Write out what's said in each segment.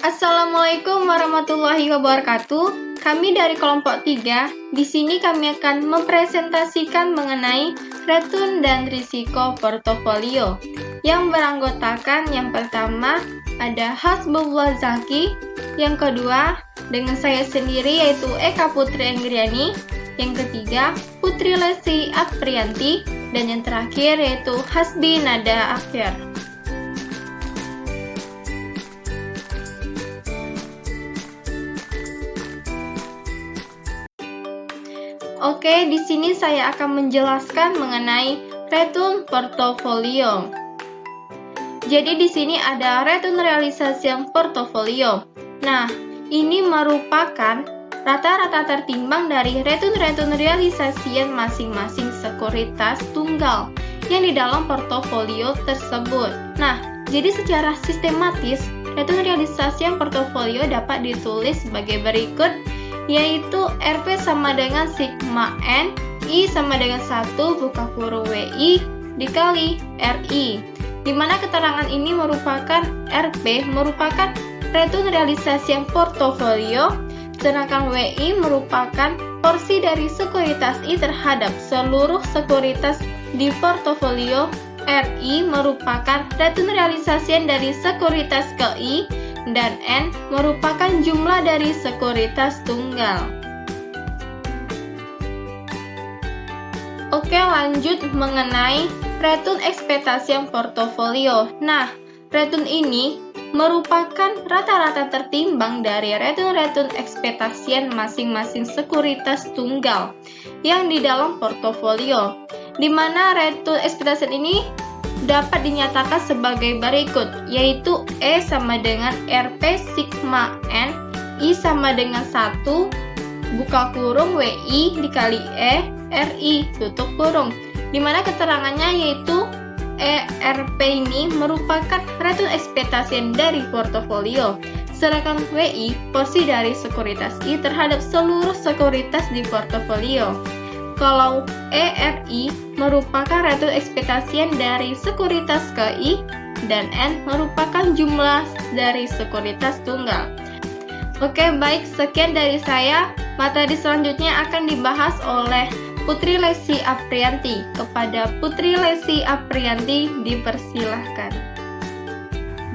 Assalamualaikum warahmatullahi wabarakatuh. Kami dari kelompok 3. Di sini kami akan mempresentasikan mengenai return dan risiko portofolio yang beranggotakan yang pertama ada Hasbullah Zaki, yang kedua dengan saya sendiri yaitu Eka Putri Anggriani, yang ketiga Putri Lesti Aprianti, dan yang terakhir yaitu Hasbi Nada Akhir. Oke, di sini saya akan menjelaskan mengenai return portofolio. Jadi di sini ada return realization portofolio. Nah, ini merupakan rata-rata tertimbang dari return realization masing-masing sekuritas tunggal yang di dalam portofolio tersebut. Nah, jadi secara sistematis return realization portofolio dapat ditulis sebagai berikut, yaitu RP sama dengan sigma N, I sama dengan 1 buka kurung WI dikali RI, di mana keterangan ini merupakan RP merupakan return realization portofolio, sedangkan WI merupakan porsi dari sekuritas I terhadap seluruh sekuritas di portofolio. RI merupakan return realization dari sekuritas ke I, dan N merupakan jumlah dari sekuritas tunggal. Oke, lanjut mengenai return expectation portofolio. Nah, return ini merupakan rata-rata tertimbang dari return expectation masing-masing sekuritas tunggal yang di dalam portofolio, di mana return expectation ini dapat dinyatakan sebagai berikut, yaitu E sama dengan RP sigma N, I sama dengan 1 buka kurung WI dikali E RI tutup kurung, dimana keterangannya yaitu ERP ini merupakan return expectation dari portofolio, sedangkan WI porsi dari sekuritas I terhadap seluruh sekuritas di portofolio. Kalau ERI merupakan return expectation dari sekuritas ke I, dan N merupakan jumlah dari sekuritas tunggal. Oke, baik, sekian dari saya. Materi selanjutnya akan dibahas oleh Putri Lesti Aprianti. Kepada Putri Lesti Aprianti dipersilahkan.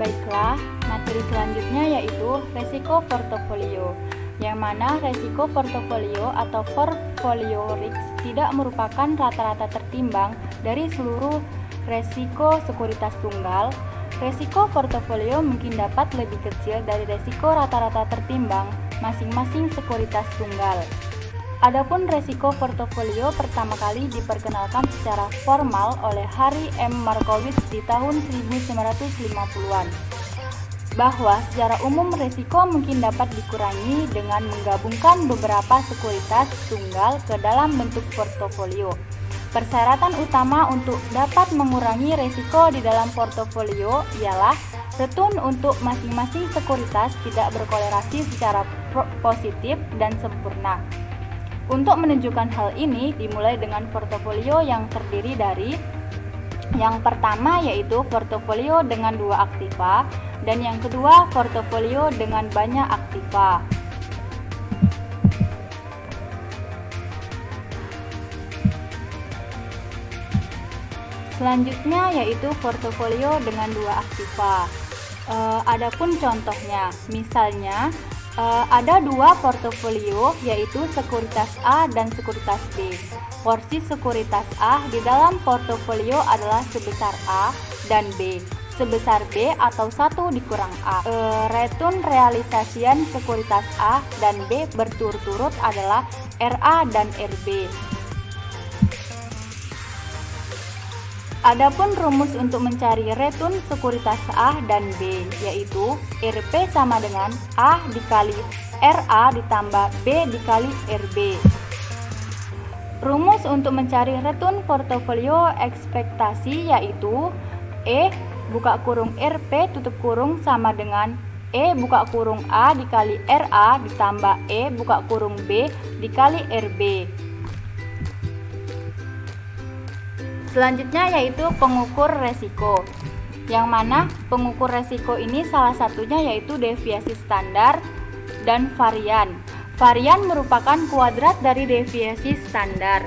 Baiklah, materi selanjutnya yaitu resiko portofolio, yang mana resiko portofolio atau portfolio risk tidak merupakan rata-rata tertimbang dari seluruh resiko sekuritas tunggal. Resiko portofolio mungkin dapat lebih kecil dari resiko rata-rata tertimbang masing-masing sekuritas tunggal. Adapun resiko portofolio pertama kali diperkenalkan secara formal oleh Harry M. Markowitz di tahun 1950-an. Bahwa secara umum resiko mungkin dapat dikurangi dengan menggabungkan beberapa sekuritas tunggal ke dalam bentuk portofolio. Persyaratan utama untuk dapat mengurangi resiko di dalam portofolio ialah return untuk masing-masing sekuritas tidak berkorelasi secara positif dan sempurna. Untuk menunjukkan hal ini dimulai dengan portofolio yang terdiri dari yang pertama yaitu portofolio dengan 2 aktiva, dan yang kedua portofolio dengan banyak aktiva. Selanjutnya yaitu portofolio dengan 2 aktiva. Adapun contohnya, misalnya ada 2 portofolio yaitu sekuritas A dan sekuritas B. Porsi sekuritas A di dalam portofolio adalah sebesar A dan B sebesar B atau 1 dikurang A. Return realization sekuritas A dan B berturut-turut adalah RA dan RB. Adapun rumus untuk mencari return sekuritas A dan B yaitu RP sama dengan A dikali RA ditambah B dikali RB. Rumus untuk mencari return portofolio ekspektasi yaitu E buka kurung RP tutup kurung sama dengan E buka kurung A dikali RA ditambah E buka kurung B dikali RB. Selanjutnya yaitu pengukur resiko. yang mana pengukur resiko ini salah satunya yaitu deviasi standar dan varian. Varian merupakan kuadrat dari deviasi standar.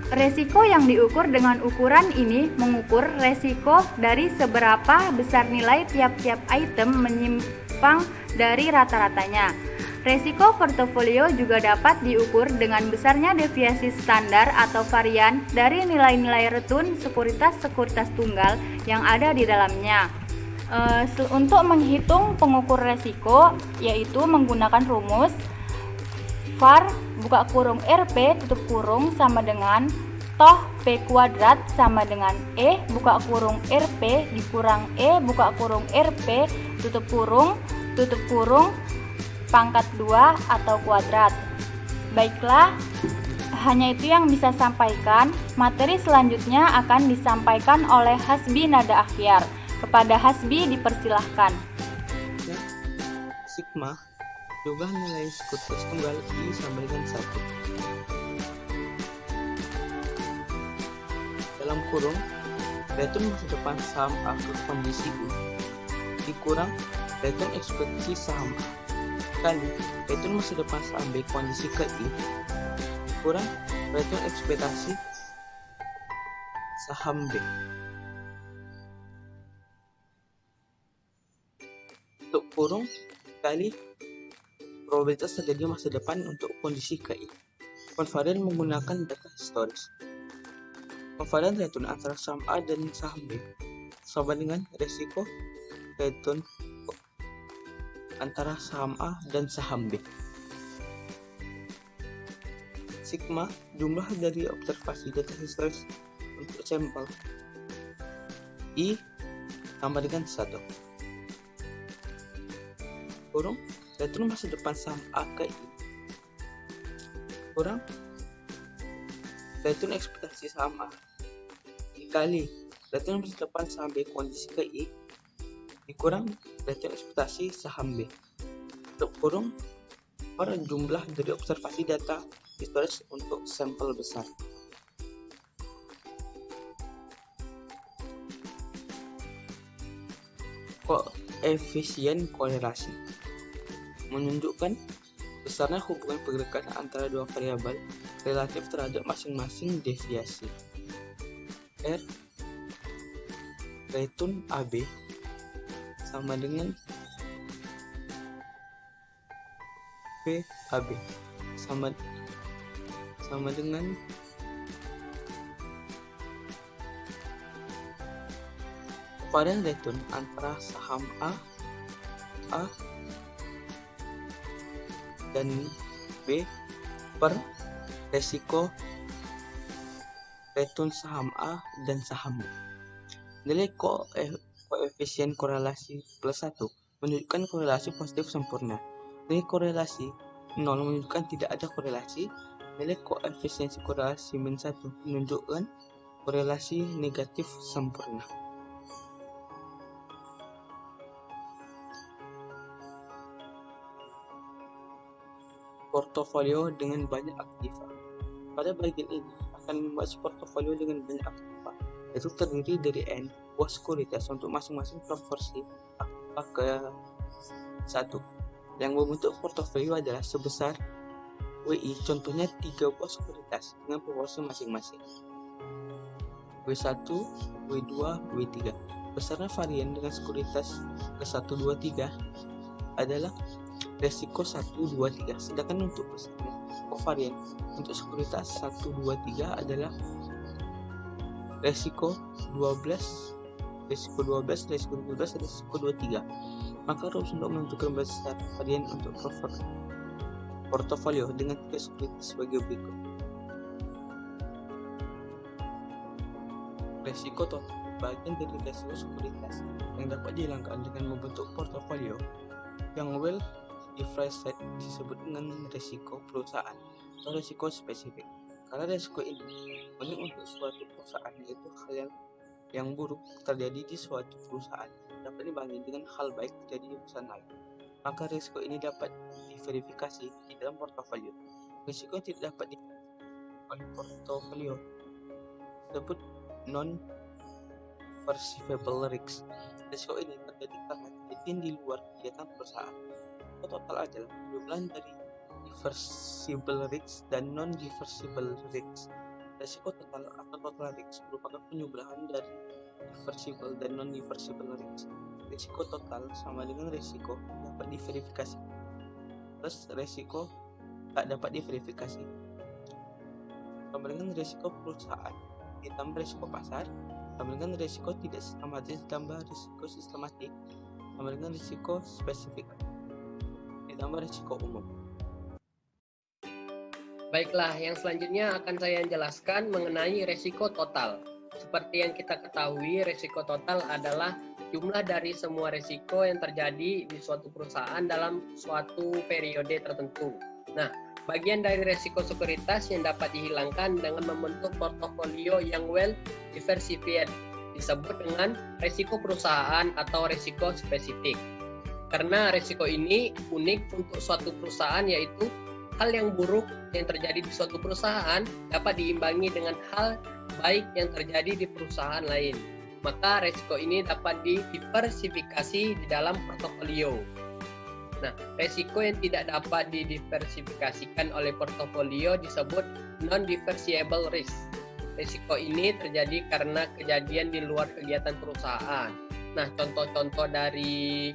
Resiko yang diukur dengan ukuran ini mengukur resiko dari seberapa besar nilai tiap-tiap item menyimpang dari rata-ratanya. Resiko portofolio juga dapat diukur dengan besarnya deviasi standar atau varian dari nilai-nilai retun sekuritas-sekuritas tunggal yang ada di dalamnya. Untuk menghitung pengukur resiko yaitu menggunakan rumus var buka kurung RP tutup kurung sama dengan toh P kuadrat sama dengan E buka kurung RP dikurang E buka kurung RP tutup kurung pangkat 2 atau kuadrat. Baiklah, hanya itu yang bisa sampaikan. Materi selanjutnya akan disampaikan oleh Hasbi Nada Akhyar. Kepada Hasbi dipersilahkan. Sigma jumlah nilai sekuritas tunggal I sama dengan 1 dalam kurung return masa depan saham A ke kondisi U dikurang return ekspektasi saham A kali return masa depan saham B kondisi ke I dikurang return ekspektasi saham B. Untuk kurung kali probabilitas terjadi masa depan untuk kondisi KI. Konvarian menggunakan data historis. Konvarian return antara saham A dan saham B sama dengan resiko return antara saham A dan saham B. Sigma jumlah dari observasi data historis untuk sampel I sama dengan 1. Kurung return masa depan saham A ke I kurang return ekspektasi saham A dikali return masa depan saham B kondisi ke I dikurang return ekspektasi saham B untuk kurung per jumlah dari observasi data historis untuk sampel besar. Koefisien korelasi menunjukkan besarnya hubungan pergerakan antara dua variabel relatif terhadap masing-masing deviasi. R return AB sama dengan PAB sama dengan varian return antara saham A dan B per resiko return saham A dan saham B. Nilai koefisien korelasi plus 1 menunjukkan korelasi positif sempurna. Nilai korelasi 0 menunjukkan tidak ada korelasi. Nilai koefisiensi korelasi min 1 menunjukkan korelasi negatif sempurna. Portofolio dengan banyak aktiva. Pada bagian ini akan membahas portofolio dengan banyak aktiva, yaitu terdiri dari N buah sekuritas untuk masing-masing proporsi aktiva ke 1. Yang membentuk portofolio adalah sebesar WI, contohnya 3 buah sekuritas dengan proporsi masing-masing W1, W2, W3. Besarnya varian dengan sekuritas ke 1, 2, 3 adalah resiko 1, 2, 3. Sedangkan untuk besarnya kovarian untuk sekuritas 1, 2, 3 adalah resiko 12, resiko 12, resiko 12, resiko 23. Maka rumus untuk menentukan besar varian untuk portofolio dengan 3 sekuritas sebagai berikut. Resiko total bagian dari resiko sekuritas yang dapat dihilangkan dengan membentuk portofolio yang diversified disebut dengan resiko perusahaan atau resiko spesifik. Karena resiko ini penting untuk suatu perusahaan, yaitu hal yang buruk terjadi di suatu perusahaan dapat dibanding dengan hal baik terjadi di perusahaan lain. Maka resiko ini dapat diverifikasi di dalam portofolio. Resiko yang tidak dapat diverifikasi oleh portofolio disebut non non-diversifiable risk. Risiko ini terjadi karena kejadian di luar kegiatan perusahaan. Risiko total adalah penjumlahan dari diversible risk dan non-diversible risk. Risiko total atau total risk merupakan penjumlahan dari diversible dan non-diversible risk. Risiko total sama dengan risiko dapat diverifikasi plus risiko tak dapat diverifikasi sama dengan risiko perusahaan ditambah risiko pasar sama dengan risiko tidak sistematis ditambah risiko sistematik sama dengan risiko spesifik ditambah risiko umum. Baiklah, yang selanjutnya akan saya jelaskan mengenai risiko total. Seperti yang kita ketahui, risiko total adalah jumlah dari semua risiko yang terjadi di suatu perusahaan dalam suatu periode tertentu. Nah, bagian dari risiko sekuritas yang dapat dihilangkan dengan membentuk portofolio yang well diversified disebut dengan risiko perusahaan atau risiko spesifik. Karena risiko ini unik untuk suatu perusahaan, yaitu hal yang buruk yang terjadi di suatu perusahaan dapat diimbangi dengan hal baik yang terjadi di perusahaan lain. Maka risiko ini dapat didiversifikasi di dalam portofolio. Nah, risiko yang tidak dapat didiversifikasikan oleh portofolio disebut non-diversifiable risk. Risiko ini terjadi karena kejadian di luar kegiatan perusahaan. Nah, contoh-contoh dari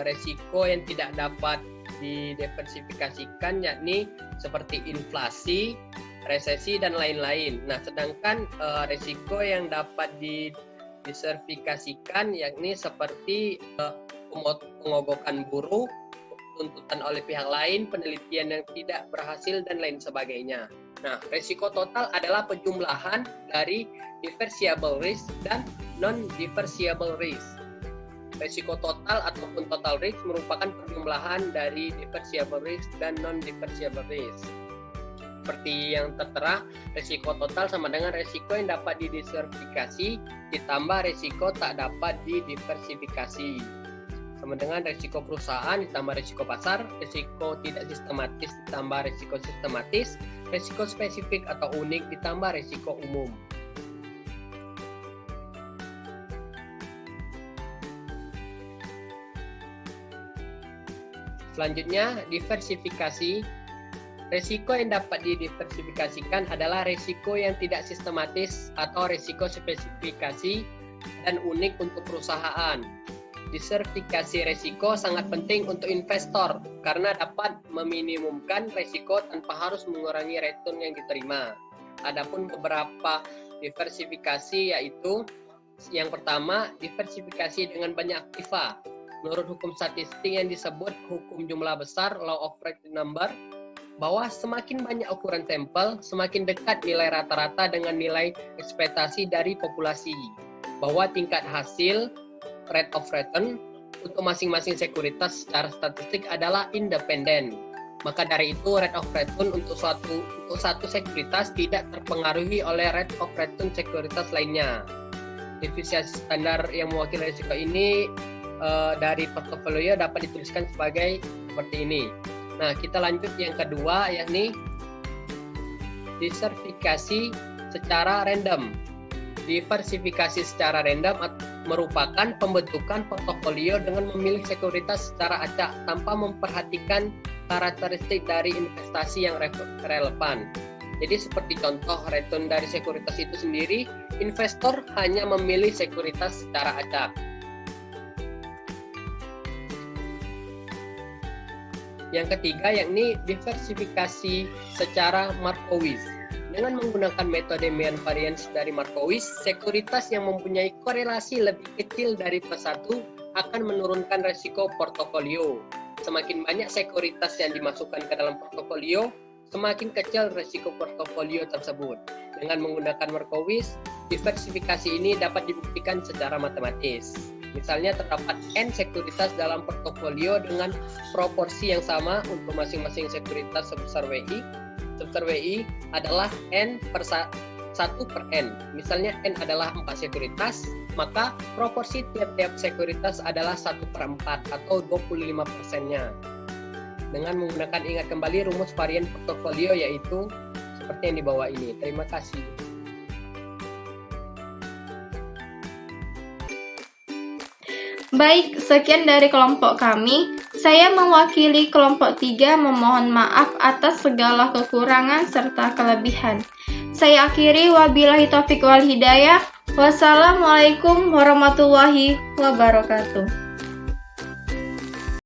risiko yang tidak dapat didiversifikasikan yakni seperti inflasi, resesi, dan lain-lain. Nah, sedangkan risiko yang dapat didiversifikasikan yakni seperti pengogokan buruh, tuntutan oleh pihak lain, penelitian yang tidak berhasil, dan lain sebagainya. Nah, risiko total adalah penjumlahan dari diversifiable risk dan non-diversifiable risk. Risiko total ataupun total risk merupakan penjumlahan dari diversifiable risk dan non-diversifiable risk. Seperti yang tertera, risiko total sama dengan risiko yang dapat didiversifikasi ditambah risiko tak dapat didiversifikasi. Sama dengan risiko perusahaan ditambah risiko pasar, risiko tidak sistematis ditambah risiko sistematis, risiko spesifik atau unik ditambah risiko umum. Selanjutnya, diversifikasi. Risiko yang dapat didiversifikasikan adalah risiko yang tidak sistematis atau risiko spesifikasi dan unik untuk perusahaan. Diversifikasi risiko sangat penting untuk investor karena dapat meminimumkan risiko tanpa harus mengurangi return yang diterima. Adapun beberapa diversifikasi yaitu yang pertama, diversifikasi dengan banyak aktiva. Menurut hukum statistik yang disebut hukum jumlah besar, law of large number, bahwa semakin banyak ukuran sampel, semakin dekat nilai rata-rata dengan nilai ekspektasi dari populasi. Bahwa tingkat hasil, rate of return, untuk masing-masing sekuritas secara statistik adalah independen. Maka dari itu, rate of return untuk satu sekuritas tidak terpengaruhi oleh rate of return sekuritas lainnya. Definisi standar yang mewakili risiko ini dari portofolio dapat dituliskan sebagai seperti ini. Nah, kita lanjut yang kedua, yakni diversifikasi secara random. Diversifikasi secara random merupakan pembentukan portofolio dengan memilih sekuritas secara acak tanpa memperhatikan karakteristik dari investasi yang relevan. Jadi seperti contoh return dari sekuritas itu sendiri, investor hanya memilih sekuritas secara acak. Yang ketiga yakni diversifikasi secara Markowitz. Dengan menggunakan metode mean variance dari Markowitz, sekuritas yang mempunyai korelasi lebih kecil dari +1 akan menurunkan risiko portofolio. Semakin banyak sekuritas yang dimasukkan ke dalam portofolio, semakin kecil risiko portofolio tersebut. Dengan menggunakan Markowitz, diversifikasi ini dapat dibuktikan secara matematis. Misalnya terdapat N sekuritas dalam portofolio dengan proporsi yang sama untuk masing-masing sekuritas sebesar WI. Sebesar WI adalah N per 1 per N. Misalnya N adalah 4 sekuritas, maka proporsi tiap-tiap sekuritas adalah 1/4 atau 25%-nya. Dengan menggunakan, ingat kembali rumus varian portofolio yaitu seperti yang di bawah ini. Terima kasih. Baik, sekian dari kelompok kami. Saya mewakili kelompok 3 memohon maaf atas segala kekurangan serta kelebihan. Saya akhiri, wabillahi taufiq wal hidayah. Wassalamualaikum warahmatullahi wabarakatuh.